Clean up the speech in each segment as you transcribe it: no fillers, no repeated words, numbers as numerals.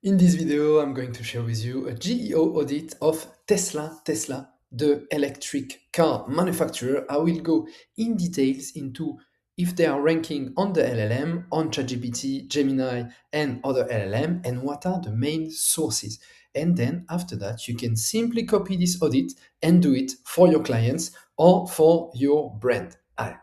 In this video, I'm going to share with you a GEO audit of Tesla, the electric car manufacturer. I will go in details into if they are ranking on the LLM, on ChatGPT, Gemini, and other LLM, and what are the main sources. And then after that, you can simply copy this audit and do it for your clients or for your brand.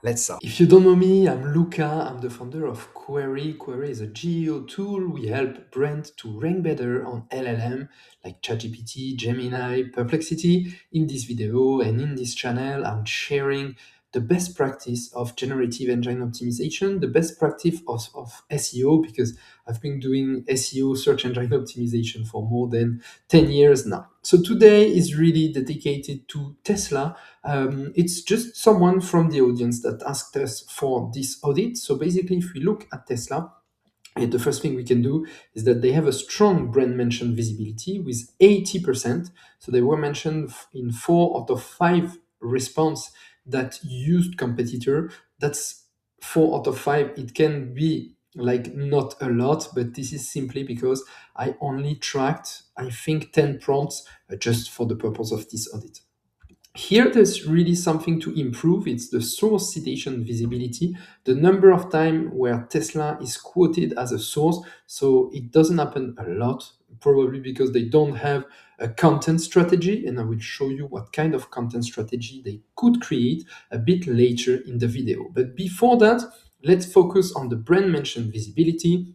Let's start. If you don't know me, I'm Luca. I'm the founder of Query. Query is a GEO tool. We help brands to rank better on LLM like ChatGPT, Gemini, Perplexity. In this video and in this channel, I'm sharing the best practice of generative engine optimization, the best practice of SEO, because I've been doing SEO, search engine optimization, for more than 10 years now. So today is really dedicated to Tesla. It's just someone from the audience that asked us for this audit. So basically, if we look at Tesla, and the first thing we can do is that they have a strong brand mention visibility with 80%. So they were mentioned in 4 out of 5 response that used competitor. That's 4 out of 5. It can be like not a lot, but this is simply because I only tracked, I think, 10 prompts just for the purpose of this audit. Here, there's really something to improve. It's the source citation visibility, the number of times where Tesla is quoted as a source. So it doesn't happen a lot, probably because they don't have a content strategy. And I will show you what kind of content strategy they could create a bit later in the video. But before that, let's focus on the brand mention visibility.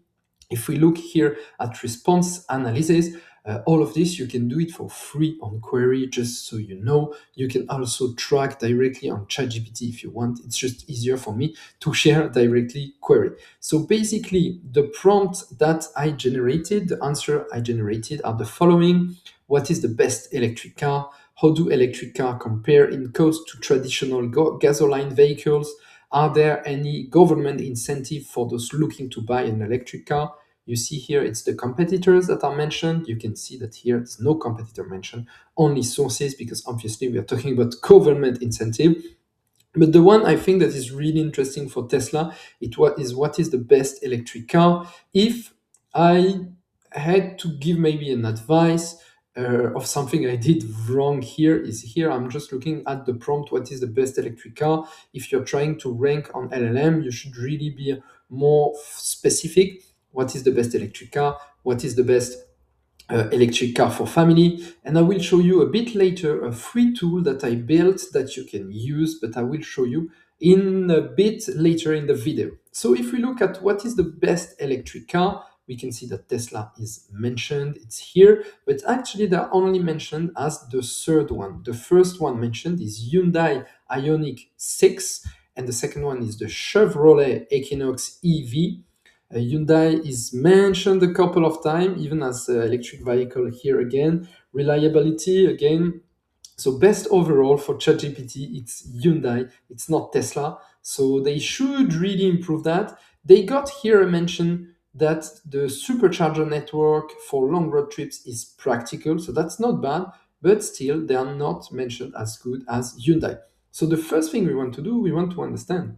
If we look here at response analysis, all of this, you can do it for free on Query, just so you know. You can also track directly on ChatGPT if you want. It's just easier for me to share directly Query. So basically, the prompt that I generated, the answer I generated are the following. What is the best electric car? How do electric cars compare in cost to traditional gasoline vehicles? Are there any government incentive for those looking to buy an electric car? You see here, it's the competitors that are mentioned. You can see that here, there's no competitor mentioned, only sources, because obviously we are talking about government incentive. But the one I think that is really interesting for Tesla, what is the best electric car? If I had to give maybe an advice of something I did wrong here, I'm just looking at the prompt, what is the best electric car? If you're trying to rank on LLM, you should really be more specific. What is the best electric car? What is the best electric car for family? And I will show you a bit later a free tool that I built that you can use, but I will show you in a bit later in the video. So if we look at what is the best electric car, we can see that Tesla is mentioned, it's here, but actually they're only mentioned as the third one. The first one mentioned is Hyundai Ioniq 6, and the second one is the Chevrolet Equinox EV. Hyundai is mentioned a couple of times, even as electric vehicle here again. Reliability again. So best overall for ChatGPT, it's Hyundai, it's not Tesla. So they should really improve that. They got here a mention that the supercharger network for long road trips is practical. So that's not bad, but still they are not mentioned as good as Hyundai. So the first thing we want to do, we want to understand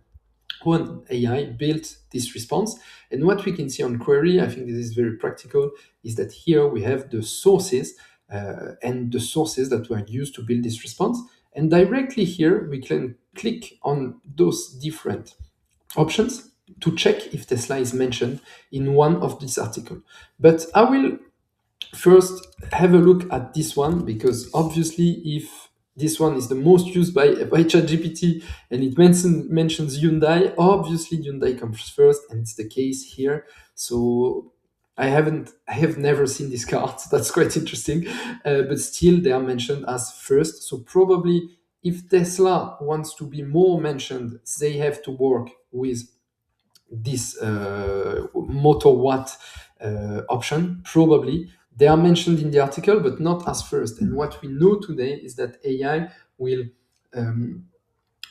how AI built this response. And what we can see on Query, I think this is very practical, is that here we have the sources and the sources that were used to build this response. And directly here, we can click on those different options to check if Tesla is mentioned in one of these articles. But I will first have a look at this one, because obviously if this one is the most used by ChatGPT and it mentions Hyundai, obviously Hyundai comes first, and it's the case here. So I have never seen this car, so that's quite interesting. But still, they are mentioned as first. So probably if Tesla wants to be more mentioned, they have to work with this motor watt option, probably. They are mentioned in the article, but not as first. And what we know today is that AI will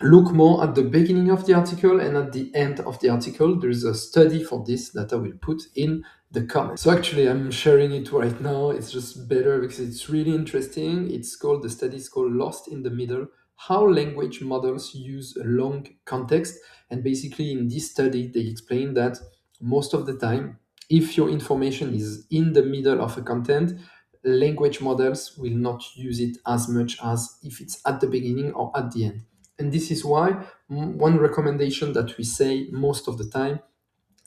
look more at the beginning of the article and at the end of the article. There's a study for this that I will put in the comments. So actually, I'm sharing it right now. It's just better because it's really interesting. The study is called Lost in the Middle, how language models use a long context. And basically in this study, they explain that most of the time, If your information is in the middle of a content, language models will not use it as much as if it's at the beginning or at the end. And this is why one recommendation that we say most of the time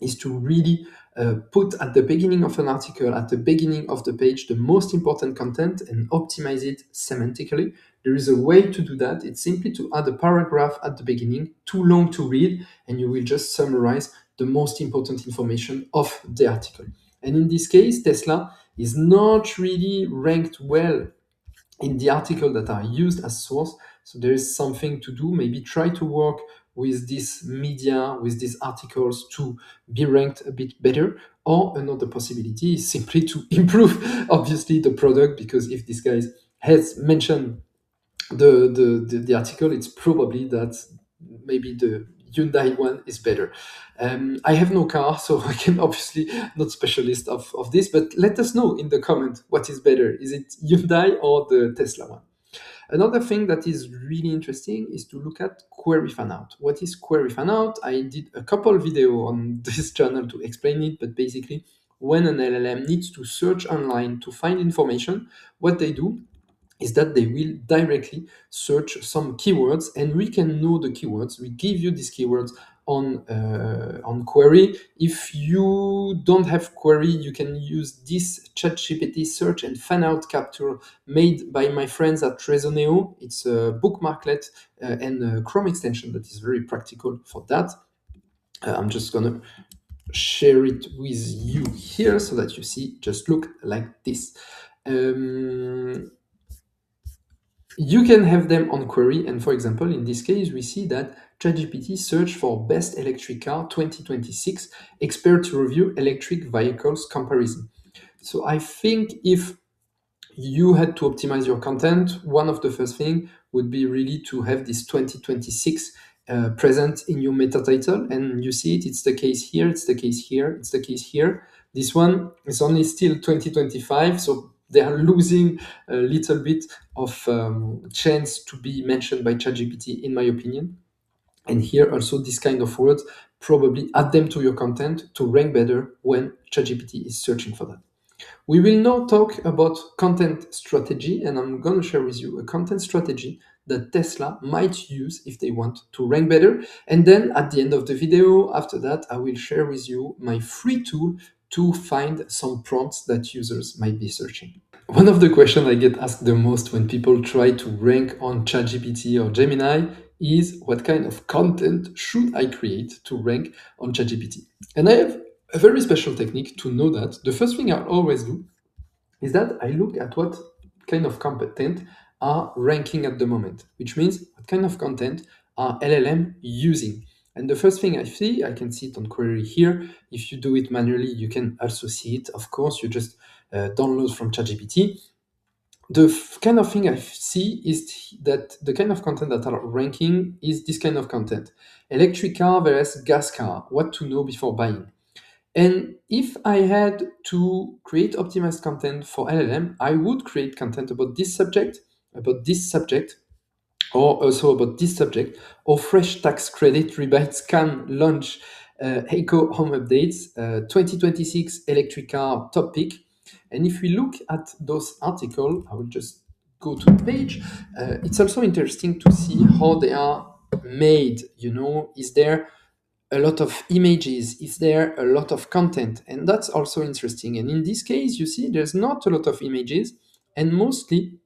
is to really put at the beginning of an article, at the beginning of the page, the most important content and optimize it semantically. There is a way to do that. It's simply to add a paragraph at the beginning, too long to read, and you will just summarize the most important information of the article. And in this case, Tesla is not really ranked well in the article that are used as source. So there is something to do. Maybe try to work with this media, with these articles to be ranked a bit better. Or another possibility is simply to improve, obviously, the product, because if this guy has mentioned the article, it's probably that maybe the Hyundai one is better. I have no car, so I can obviously not specialist of this, but let us know in the comment what is better. Is it Hyundai or the Tesla one? Another thing that is really interesting is to look at Query Fanout. What is Query Fanout? I did a couple video on this channel to explain it, but basically when an LLM needs to search online to find information, what they do is that they will directly search some keywords, and we can know the keywords. We give you these keywords on Query. If you don't have Query, you can use this ChatGPT search and fan out capture made by my friends at Resoneo. It's a bookmarklet and a Chrome extension that is very practical for that. I'm just gonna share it with you here so that you see. Just look like this. You can have them on Query, and for example, in this case, we see that ChatGPT searched for best electric car 2026 expert to review electric vehicles comparison. So I think if you had to optimize your content, one of the first thing would be really to have this 2026 present in your meta title, and you see it. It's the case here. It's the case here. It's the case here. This one is only still 2025, so they are losing a little bit of chance to be mentioned by ChatGPT, in my opinion. And here also, this kind of words, probably add them to your content to rank better when ChatGPT is searching for that. We will now talk about content strategy, and I'm going to share with you a content strategy that Tesla might use if they want to rank better. And then at the end of the video, after that, I will share with you my free tool to find some prompts that users might be searching. One of the questions I get asked the most when people try to rank on ChatGPT or Gemini is, what kind of content should I create to rank on ChatGPT? And I have a very special technique to know that. The first thing I always do is that I look at what kind of content are ranking at the moment, which means what kind of content are LLM using. And the first thing I see, I can see it on Query here. If you do it manually, you can also see it. Of course, you just download from ChatGPT. The kind of thing I see is that the kind of content that are ranking is this kind of content. Electric car versus gas car, what to know before buying. And if I had to create optimized content for LLM, I would create content about this subject, or also about this subject, or fresh tax credit rebates can launch eco home updates, 2026 electric car top pick. And if we look at those articles, I will just go to the page. It's also interesting to see how they are made. You know, is there a lot of images? Is there a lot of content? And that's also interesting. And in this case, you see there's not a lot of images, and mostly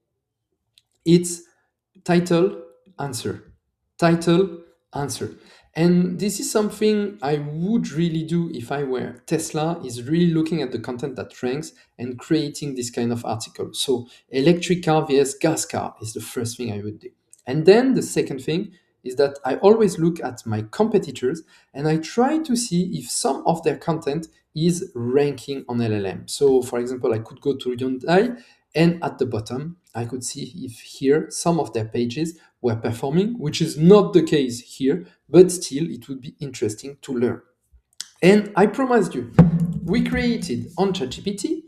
it's title, answer, title, answer. And this is something I would really do if I were Tesla, is really looking at the content that ranks and creating this kind of article. So electric car vs gas car is the first thing I would do. And then the second thing is that I always look at my competitors and I try to see if some of their content is ranking on LLM. So for example, I could go to Hyundai, and at the bottom, I could see if here some of their pages were performing, which is not the case here, but still it would be interesting to learn. And I promised you, we created on ChatGPT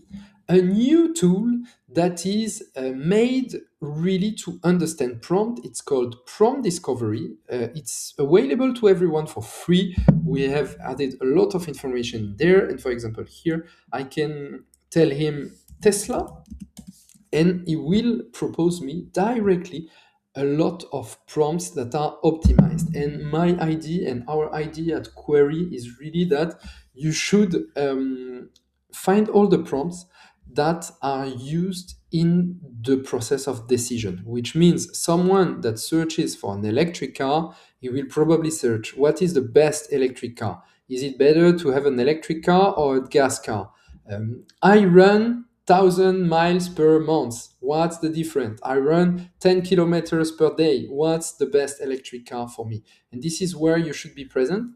a new tool that is made really to understand prompt. It's called Prompt Discovery. It's available to everyone for free. We have added a lot of information there. And for example, here I can tell him Tesla, and he will propose me directly a lot of prompts that are optimized. And my idea and our idea at Query is really that you should find all the prompts that are used in the process of decision, which means someone that searches for an electric car, he will probably search what is the best electric car. Is it better to have an electric car or a gas car? I run 1,000 miles per month. What's the difference? I run 10 kilometers per day. What's the best electric car for me? And this is where you should be present.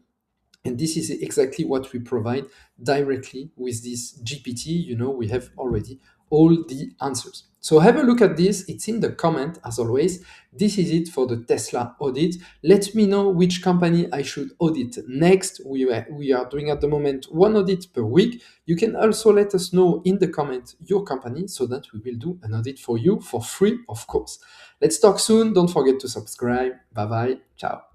And this is exactly what we provide directly with this GPT. We have already all the answers. So have a look at this. It's in the comment, as always. This is it for the Tesla audit. Let me know which company I should audit next. We are doing at the moment one audit per week. You can also let us know in the comment your company so that we will do an audit for you for free, of course. Let's talk soon. Don't forget to subscribe. Bye bye. Ciao.